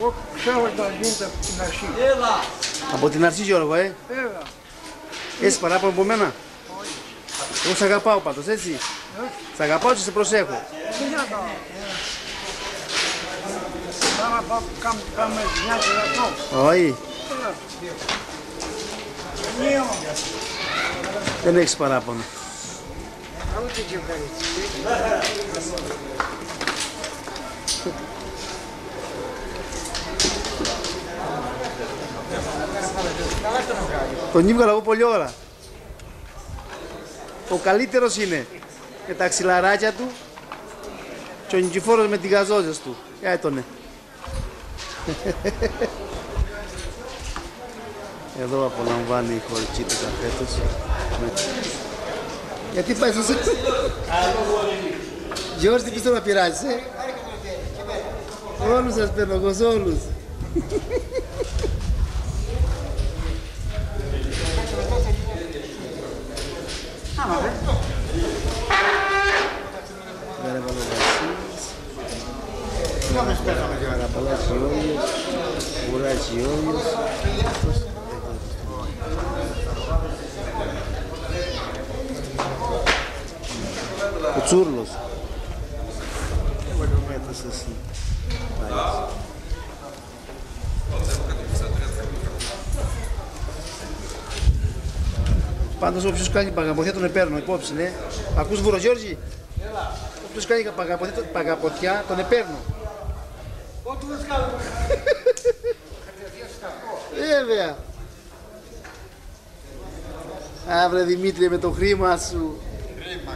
Εγώ ξέρω τα γίνεται από την αρχή. Έλα! Από την αρχή, Γιώργο, Έλα. Έχεις παράπονο από μένα? Εγώ σ' αγαπάω πάντως, έτσι. Σ' αγαπάω και σε προσέχω. Τι να κάνω. Τώρα πάμε μια τηλεφωνό. Όχι. Νίο. Δεν έχεις παράπονο. Ούτε και ευχαριστώ. Τον ύβγαλα εγώ πολλή ώρα. Ο καλύτερος είναι με τα ξυλαράκια του και ο Νικηφόρος με τις γαζόζες του. Έτονε. Εδώ απολαμβάνει η χορική του καφέτος. Γιατί πάει στο σεξ? Γιώργη, τι πίσω να πειράζεις, Όλους σας παίρνω, εγώ σε όλους. Ο Τσούρλος. Πάντως όποιος κάνει παγαποθιά τον επέρνω, υπόψη, ναι. Ακούς Βούρο, Γιώργη? Όποιος κάνει παγαποθιά τον επέρνω. Ό,τι δεν σκάλω. Βέβαια. Αύρε Δημήτρη με το χρήμα σου. Χρήμα.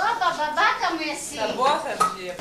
Opa, babaca, mulher assim. Tá boa, Fabinha?